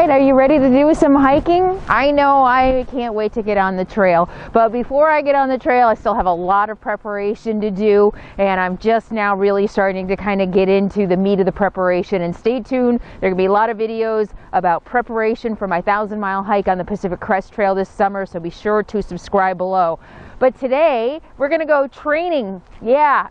right, are you ready to do some hiking? I know I can't wait to get on the trail, but before I get on the trail, I still have a lot of preparation to do, and I'm just now really starting to kind of get into the meat of the preparation. And stay tuned, there are going to be a lot of videos about preparation for my 1,000-mile hike on the Pacific Crest Trail this summer, so be sure to subscribe below. But today, we're gonna go training. Yeah,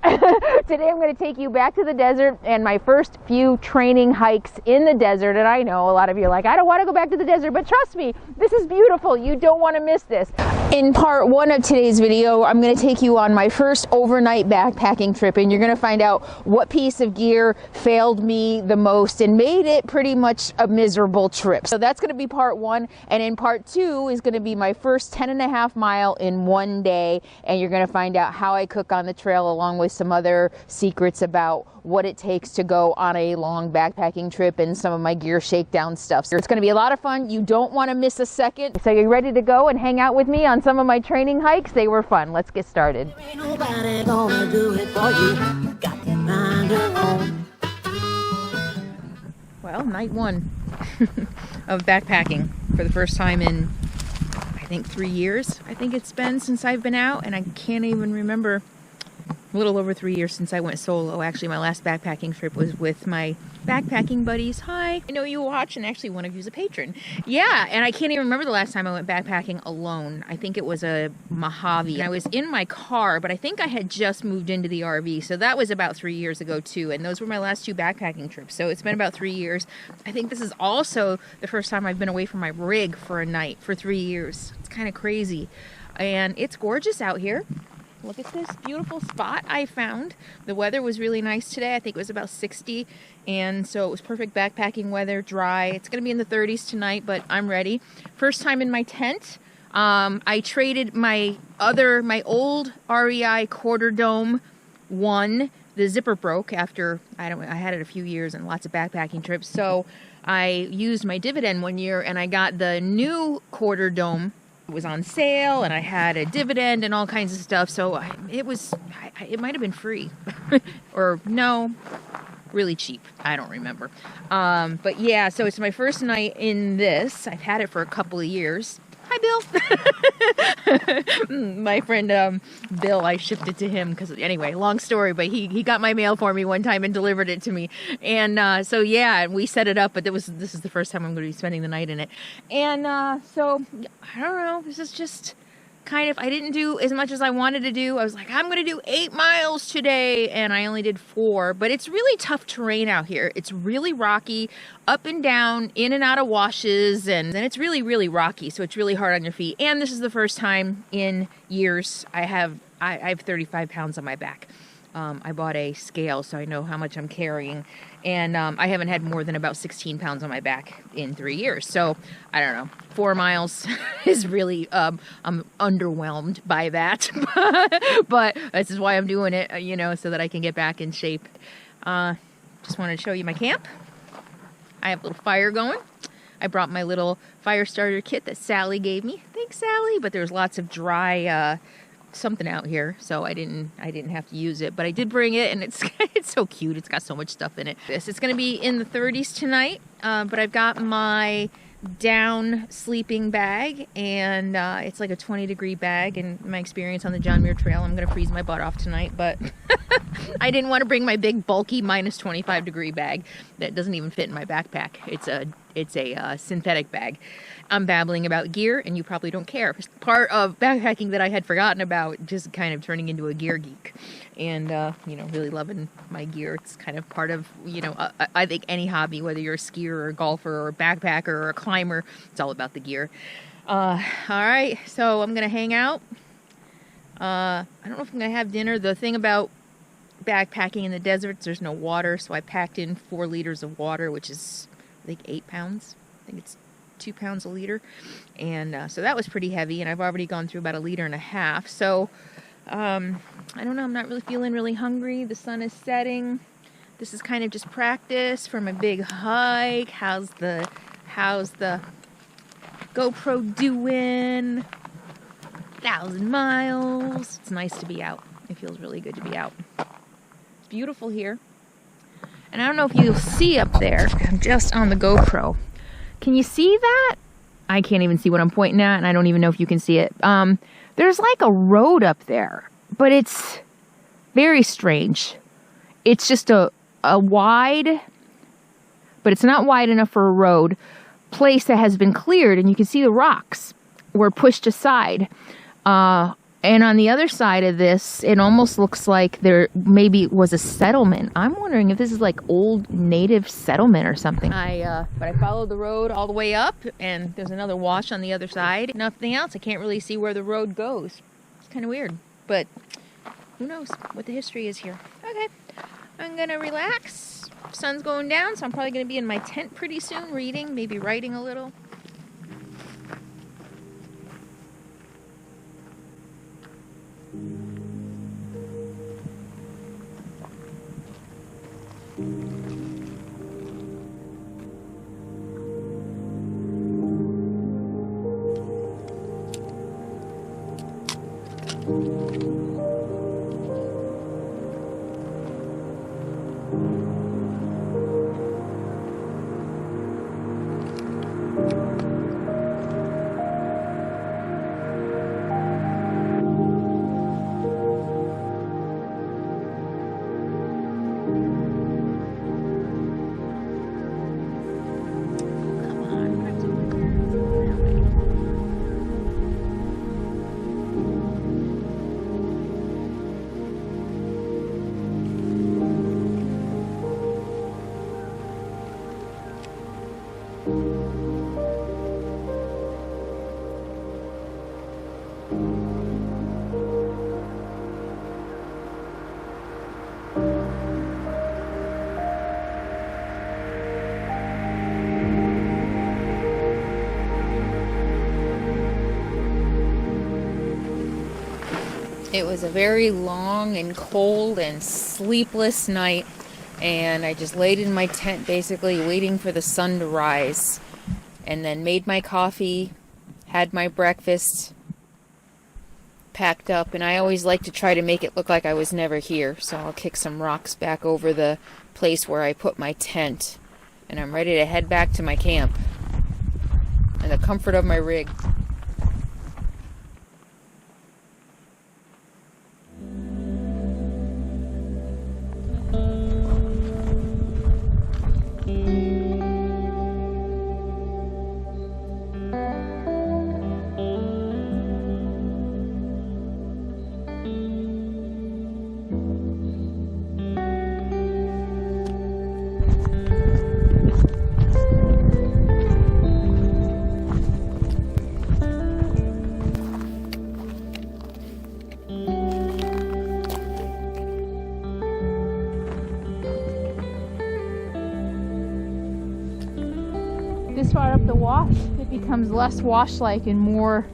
today I'm gonna take you back to the desert and my first few training hikes in the desert. And I know a lot of you are like, I don't wanna go back to the desert, but trust me, this is beautiful. You don't wanna miss this. In part one of today's video, I'm gonna take you on my first overnight backpacking trip, and you're gonna find out what piece of gear failed me the most and made it pretty much a miserable trip. So that's gonna be part one, and in part two is gonna be my first 10.5 mile in one day. And you're going to find out how I cook on the trail, along with some other secrets about what it takes to go on a long backpacking trip and some of my gear shakedown stuff. So it's going to be a lot of fun. You don't want to miss a second. So you're ready to go and hang out with me on some of my training hikes? They were fun. Let's get started. Ain't nobody gonna do it for you. Got to find your own. Well, night one of backpacking for the first time in I think 3 years. I think it's been since I've been out, and I can't even remember. A little over 3 years since I went solo. Actually, my last backpacking trip was with my backpacking buddies. Hi, I know you watch, and actually one of you is a patron. Yeah, and I can't even remember the last time I went backpacking alone. I think it was a Mojave. I was in my car, but I think I had just moved into the RV, so that was about 3 years ago too, and those were my last two backpacking trips, so it's been about 3 years. I think this is also the first time I've been away from my rig for a night for 3 years. It's kind of crazy, and it's gorgeous out here. Look at this beautiful spot I found. The weather was really nice today. I think it was about 60, and so it was perfect backpacking weather, dry. It's gonna be in the 30s tonight, but I'm ready. First time in my tent. I traded my old REI quarter dome one. The zipper broke after, I had it a few years and lots of backpacking trips, so I used my dividend one year and I got the new quarter dome. It was on sale, and I had a dividend and all kinds of stuff, so it might have been free or no, really cheap, I don't remember, but yeah, so it's my first night in this. I've had it for a couple of years. Hi, Bill. My friend Bill, I shipped it to him because, anyway, long story, but he got my mail for me one time and delivered it to me. And so, yeah, we set it up, but this is the first time I'm going to be spending the night in it. And so, I don't know, this is just kind of, I didn't do as much as I wanted to do. I was like, I'm going to do 8 miles today, and I only did 4, but it's really tough terrain out here. It's really rocky, up and down, in and out of washes, and then it's really, really rocky, so it's really hard on your feet. And this is the first time in years I have 35 pounds on my back. I bought a scale, so I know how much I'm carrying, and I haven't had more than about 16 pounds on my back in 3 years, so I don't know, 4 miles is really, I'm underwhelmed by that, but this is why I'm doing it, you know, so that I can get back in shape. Just wanted to show you my camp. I have a little fire going. I brought my little fire starter kit that Sally gave me. Thanks, Sally, but there's lots of dry, something out here, so I didn't have to use it, but I did bring it, and it's so cute. It's got so much stuff in it. It's gonna be in the 30s tonight, but I've got my down sleeping bag, and it's like a 20-degree bag. And my experience on the John Muir Trail, I'm gonna freeze my butt off tonight, but I didn't want to bring my big bulky minus 25-degree bag that doesn't even fit in my backpack. It's a synthetic bag. I'm babbling about gear, and you probably don't care. It's part of backpacking that I had forgotten about, just kind of turning into a gear geek, and you know, really loving my gear. It's kind of part of, you know, I think any hobby, whether you're a skier or a golfer or a backpacker or a climber, it's all about the gear. All right, so I'm gonna hang out. I don't know if I'm gonna have dinner. The thing about backpacking in the deserts, there's no water, so I packed in 4 liters of water, which is, I think, 8 pounds. I think it's 2 pounds a liter, and so that was pretty heavy, and I've already gone through about 1.5 liters. So I don't know, I'm not really feeling really hungry. The sun is setting. This is kind of just practice from a big hike. How's the GoPro doing? 1,000 miles. It's nice to be out. It feels really good to be out. It's beautiful here. And I don't know if you'll see up there, I'm just on the GoPro. Can you see that? I can't even see what I'm pointing at, and I don't even know if you can see it. There's like a road up there, but it's very strange. It's just a wide, but it's not wide enough for a road, place that has been cleared, and you can see the rocks were pushed aside. And on the other side of this, it almost looks like there maybe was a settlement. I'm wondering if this is like old native settlement or something. But I followed the road all the way up, and there's another wash on the other side. Nothing else. I can't really see where the road goes. It's kind of weird, but who knows what the history is here. Okay, I'm gonna relax. Sun's going down, so I'm probably gonna be in my tent pretty soon, reading, maybe writing a little. It was a very long and cold and sleepless night, and I just laid in my tent basically waiting for the sun to rise, and then made my coffee, had my breakfast, packed up, and I always like to try to make it look like I was never here, so I'll kick some rocks back over the place where I put my tent, and I'm ready to head back to my camp in the comfort of my rig. This far up the wash, it becomes less wash-like and more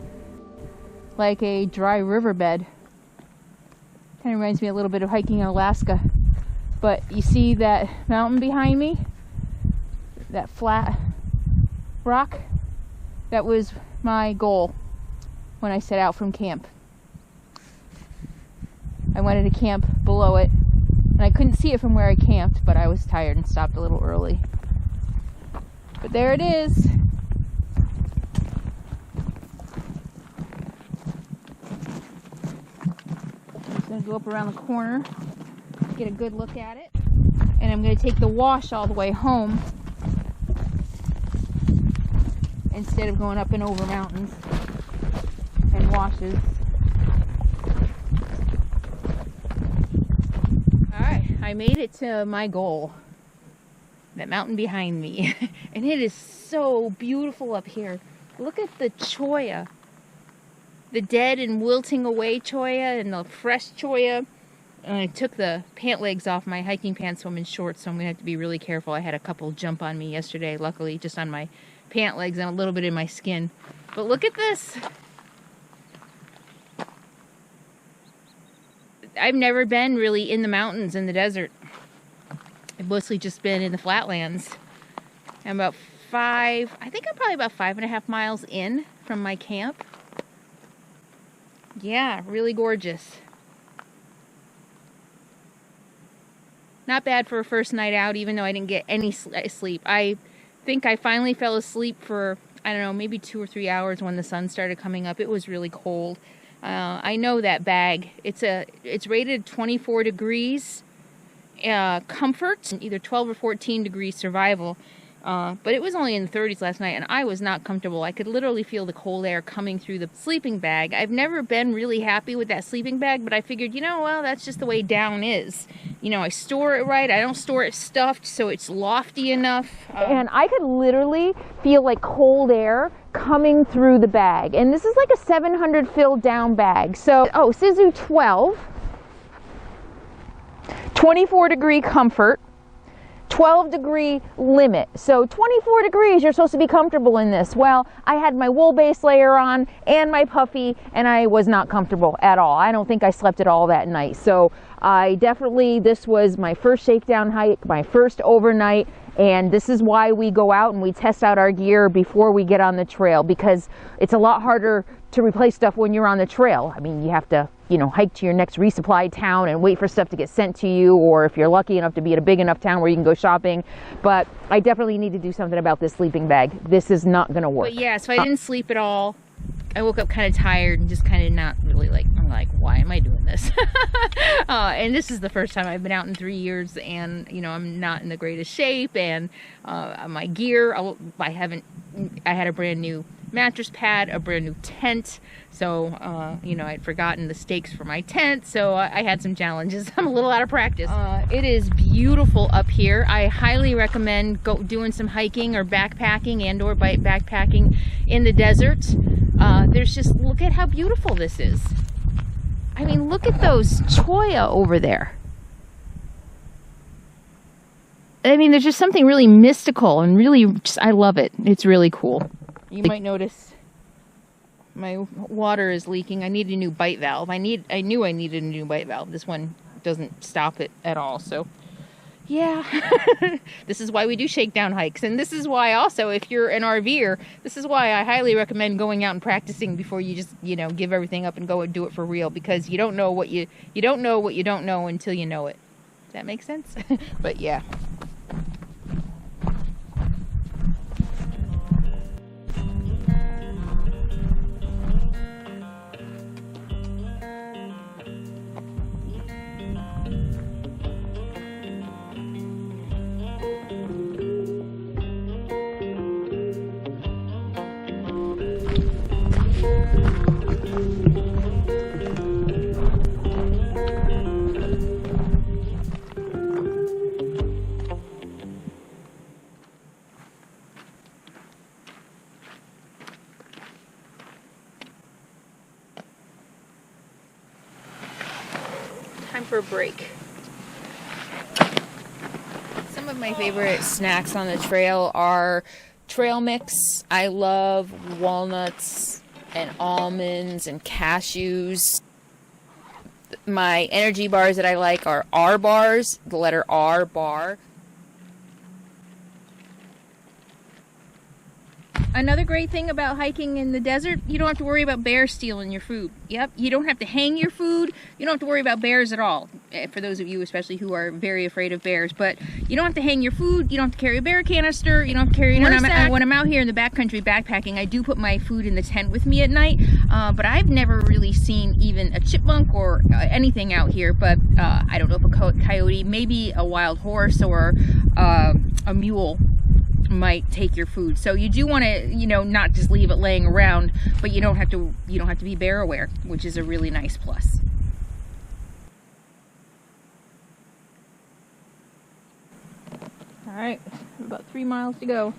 like a dry riverbed. Kind of reminds me a little bit of hiking in Alaska. But you see that mountain behind me? That flat rock? That was my goal when I set out from camp. I wanted to camp below it, and I couldn't see it from where I camped, but I was tired and stopped a little early. But there it is. I'm just going to go up around the corner, get a good look at it, and I'm going to take the wash all the way home instead of going up and over mountains and washes. Alright, I made it to my goal. That mountain behind me. And it is so beautiful up here. Look at the cholla. The dead and wilting away cholla and the fresh cholla. And I took the pant legs off my hiking pants, so I'm in shorts, so I'm going to have to be really careful. I had a couple jump on me yesterday, luckily, just on my pant legs and a little bit in my skin. But look at this. I've never been really in the mountains in the desert. I've mostly just been in the flatlands. I'm about I'm probably about 5.5 miles in from my camp. Yeah, really gorgeous. Not bad for a first night out, even though I didn't get any sleep. think I finally fell asleep for, I don't know, maybe 2 or 3 hours when the sun started coming up. It was really cold. I know that bag. It's rated 24 degrees comfort, and either 12 or 14 degrees survival. But it was only in the 30s last night, and I was not comfortable. I could literally feel the cold air coming through the sleeping bag. I've never been really happy with that sleeping bag, but I figured, you know, well, that's just the way down is. You know, I store it right. I don't store it stuffed, so it's lofty enough. And I could literally feel like cold air coming through the bag. And this is like a 700 filled down bag. So, Sisu 12, 24 degree comfort, 12 degree limit. So 24 degrees, you're supposed to be comfortable in this. Well, I had my wool base layer on and my puffy, and I was not comfortable at all. I don't think I slept at all that night. So this was my first shakedown hike, my first overnight, and this is why we go out and we test out our gear before we get on the trail, because it's a lot harder to replace stuff when you're on the trail. I mean, you have to, you know, hike to your next resupply town and wait for stuff to get sent to you, or if you're lucky enough to be at a big enough town where you can go shopping. But I definitely need to do something about this sleeping bag. This is not going to work. But yeah, so I didn't sleep at all. I woke up kind of tired and just kind of not really like, I'm like, why am I doing this? And this is the first time I've been out in 3 years, and, you know, I'm not in the greatest shape, and my gear, I had a brand new mattress pad, a brand new tent, so you know, I'd forgotten the stakes for my tent, so I had some challenges. I'm a little out of practice. It is beautiful up here. I highly recommend doing some hiking or backpacking and or backpacking in the desert. There's just, look at how beautiful this is. I mean, look at those cholla over there. I mean, there's just something really mystical and really just, I love it. It's really cool. You might notice my water is leaking. I need a new bite valve. I knew I needed a new bite valve. This one doesn't stop it at all. So yeah, this is why we do shakedown hikes. And this is why also, if you're an RVer, this is why I highly recommend going out and practicing before you just, you know, give everything up and go and do it for real, because you don't know what you don't know what you don't know until you know it. Does that make sense? But yeah. Time for a break. Some of my favorite snacks on the trail are trail mix. I love walnuts and almonds and cashews. My energy bars that I like are R bars, the letter R, bar. Another great thing about hiking in the desert, you don't have to worry about bears stealing your food. Yep, you don't have to hang your food. You don't have to worry about bears at all. For those of you especially who are very afraid of bears. But you don't have to hang your food. You don't have to carry a bear canister. You don't have to carry when I'm out here in the backcountry backpacking, I do put my food in the tent with me at night. But I've never really seen even a chipmunk or anything out here. But I don't know if a coyote, maybe a wild horse or a mule might take your food. So you do want to, you know, not just leave it laying around, but you don't have to be bear aware, which is a really nice plus. All right, about 3 miles to go.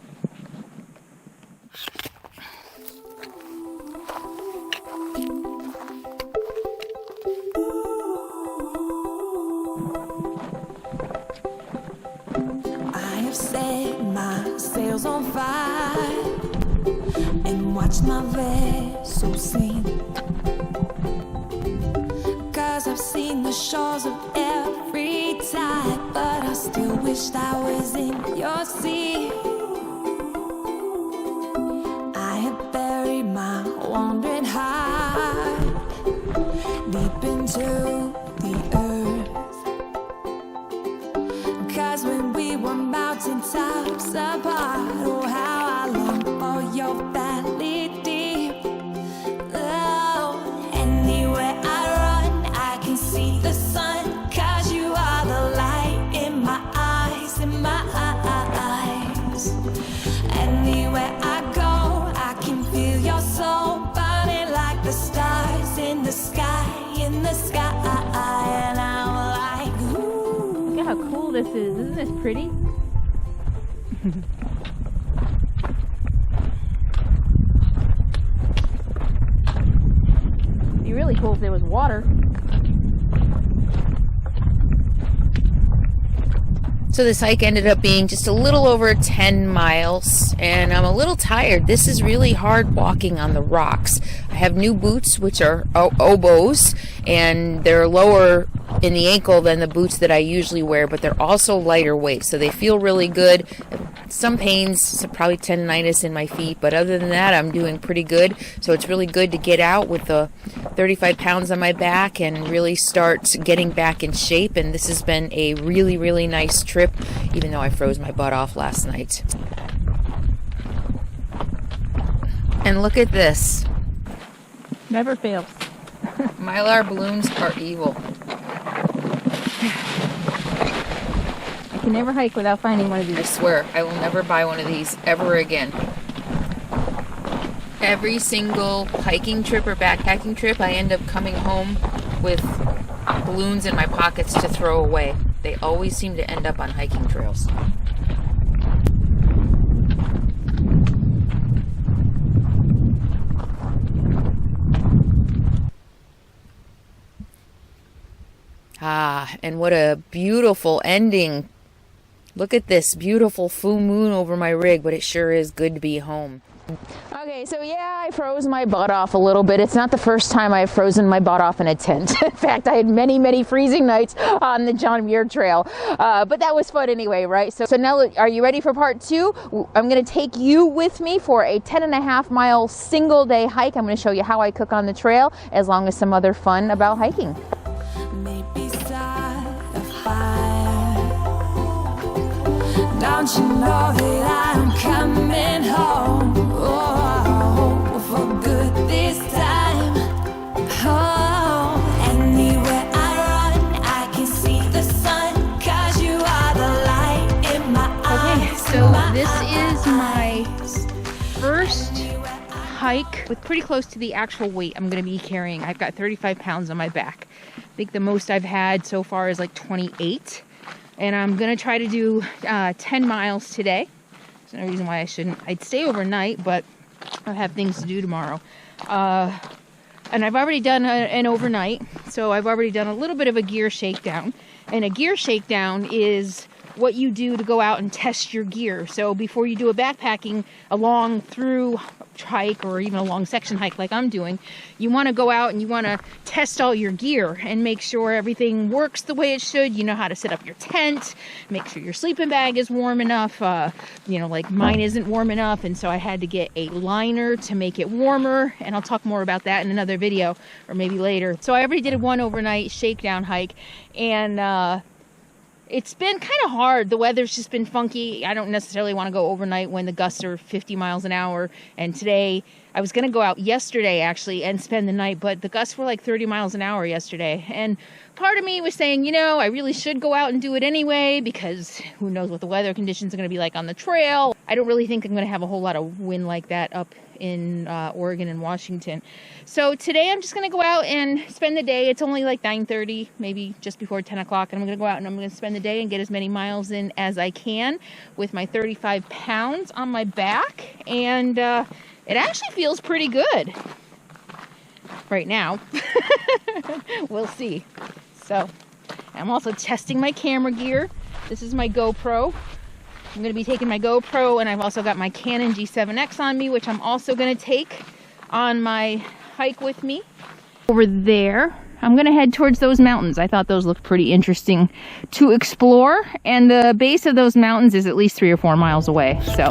Set my sails on fire and watch my vessel sink, 'cause I've seen the shores of every tide, but I still wished I was in your sea. I had buried my wandering heart deep into the earth, 'cause when we were mountaintops apart. Oh, how I long for your valley deep. Oh, anywhere I run, I can see the sun. 'Cause you are the light in my eyes, in my eyes. Anywhere I go, I can feel your soul burning like the stars in the sky, in the sky. And I'm like, ooh. Look at how cool this is. Isn't this pretty? It'd be really cool if there was water. So this hike ended up being just a little over 10 miles, and I'm a little tired. This is really hard walking on the rocks. I have new boots, which are oboes, and they're lower in the ankle than the boots that I usually wear, but they're also lighter weight, so they feel really good. Some pains, probably tendonitis in my feet, but other than that, I'm doing pretty good. So it's really good to get out with the 35 pounds on my back and really start getting back in shape. And this has been a really, really nice trip, even though I froze my butt off last night. And look at this. Never fails. Mylar balloons are evil. I can never hike without finding one of I these. swear, I will never buy one of these ever again. Every single hiking trip or backpacking trip, I end up coming home with balloons in my pockets to throw away. They always seem to end up on hiking trails. Ah, and what a beautiful ending. Look at this beautiful full moon over my rig, but it sure is good to be home. Okay, so yeah, I froze my butt off a little bit. It's not the first time I've frozen my butt off in a tent. In fact, I had many, many freezing nights on the John Muir Trail. But that was fun anyway, right? So now, are you ready for part 2? I'm going to take you with me for a 10.5 mile single day hike. I'm going to show you how I cook on the trail, as long as some other fun about hiking. Maybe start a fire. Don't you know that I'm coming home? Oh, for good this time. Oh, anywhere I run, I can see the sun. 'Cause you are the light in my eyes. Okay, so this is my first hike with pretty close to the actual weight I'm going to be carrying. I've got 35 pounds on my back. I think the most I've had so far is like 28. And I'm going to try to do 10 miles today. There's no reason why I shouldn't. I'd stay overnight, but I have things to do tomorrow. And I've already done an overnight, so I've already done a little bit of a gear shakedown. And a gear shakedown is what you do to go out and test your gear. So before you do a backpacking, a long through hike or even a long section hike like I'm doing, you want to go out and you want to test all your gear and make sure everything works the way it should. You know how to set up your tent, make sure your sleeping bag is warm enough. Like mine isn't warm enough, and so I had to get a liner to make it warmer, and I'll talk more about that in another video or maybe later. So I already did one overnight shakedown hike, and it's been kind of hard. The weather's just been funky. I don't necessarily want to go overnight when the gusts are 50 miles an hour. And today, I was going to go out yesterday, actually, and spend the night, but the gusts were like 30 miles an hour yesterday. And part of me was saying, I really should go out and do it anyway, because who knows what the weather conditions are going to be like on the trail. I don't really think I'm going to have a whole lot of wind like that up in Oregon and Washington. So today I'm just going to go out and spend the day. It's only like 9:30, maybe just before 10 o'clock. And I'm going to go out and I'm going to spend the day and get as many miles in as I can with my 35 pounds on my back. And it actually feels pretty good right now. We'll see. So I'm also testing my camera gear. This is my GoPro. I'm going to be taking my GoPro, and I've also got my Canon G7X on me, which I'm also going to take on my hike with me. Over there, I'm going to head towards those mountains. I thought those looked pretty interesting to explore, and the base of those mountains is at least 3 or 4 miles away. So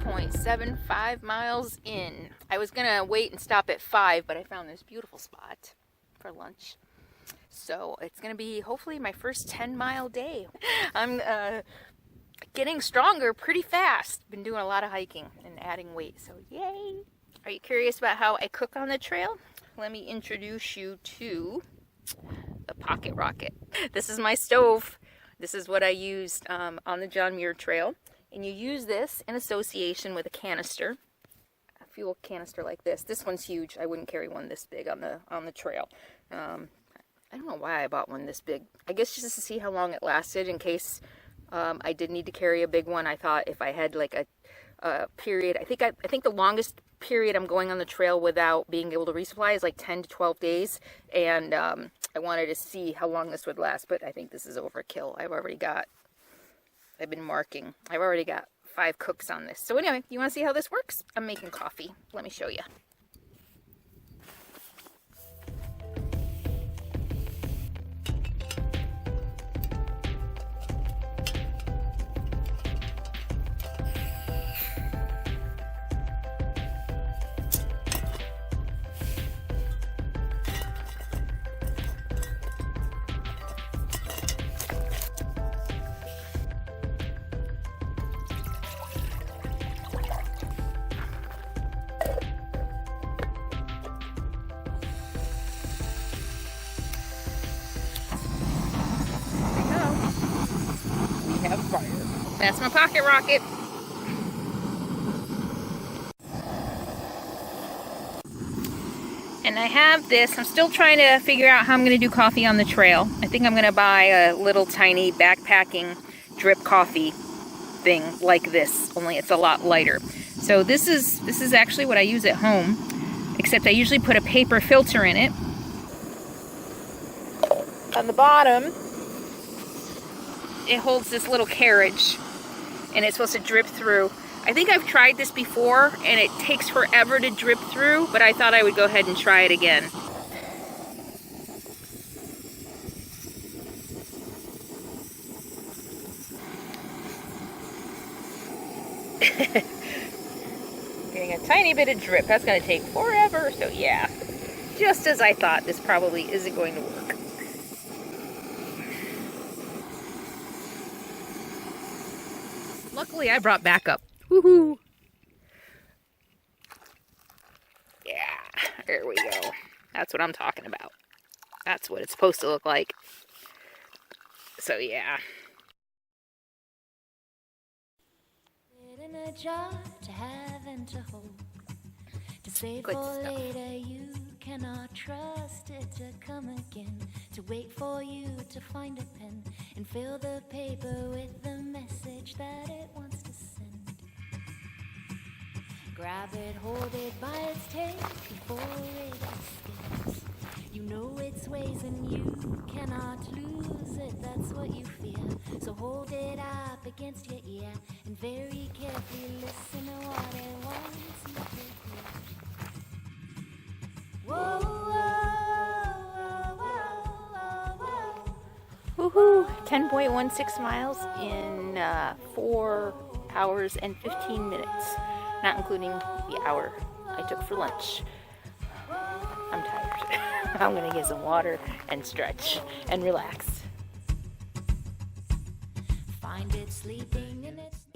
4.75 miles in. I was gonna wait and stop at 5, but I found this beautiful spot for lunch. So it's gonna be hopefully my first 10-mile day. I'm getting stronger pretty fast. Been doing a lot of hiking and adding weight, so yay! Are you curious about how I cook on the trail? Let me introduce you to the Pocket Rocket. This is my stove. This is what I used on the John Muir Trail. And you use this in association with a canister, a fuel canister like this. This one's huge. I wouldn't carry one this big on the trail. I don't know why I bought one this big. I guess just to see how long it lasted in case I did need to carry a big one. I thought if I had like a period, I think the longest period I'm going on the trail without being able to resupply is like 10 to 12 days. And I wanted to see how long this would last, but I think this is overkill. I've already got 5 cooks on this. So anyway, you want to see how this works? I'm making coffee. Let me show you. That's my Pocket Rocket. And I have this. I'm still trying to figure out how I'm going to do coffee on the trail. I think I'm going to buy a little tiny backpacking drip coffee thing like this, only it's a lot lighter. So this is actually what I use at home, except I usually put a paper filter in it. On the bottom, it holds this little carriage. And it's supposed to drip through. I think I've tried this before and it takes forever to drip through, but I thought I would go ahead and try it again. Getting a tiny bit of drip. That's going to take forever, so yeah. Just as I thought, this probably isn't going to work. Luckily, I brought backup. Woohoo! Yeah, there we go. That's what I'm talking about. That's what it's supposed to look like. So, yeah. In a jar to have and to hold. To save Good for stuff. later, you cannot trust it to come again. To wait for you to find a pen and fill the paper with the message that it wants to send. Grab it, hold it by its tail before it escapes. You know its ways and you cannot lose it, that's what you fear. So hold it up against your ear and very carefully listen to what it wants you to hear. Whoa, whoa, whoa, whoa, whoa. Woohoo! 10.16 miles in 4 hours and 15 minutes. Not including the hour I took for lunch. I'm tired. I'm gonna get some water and stretch and relax. Find it sleeping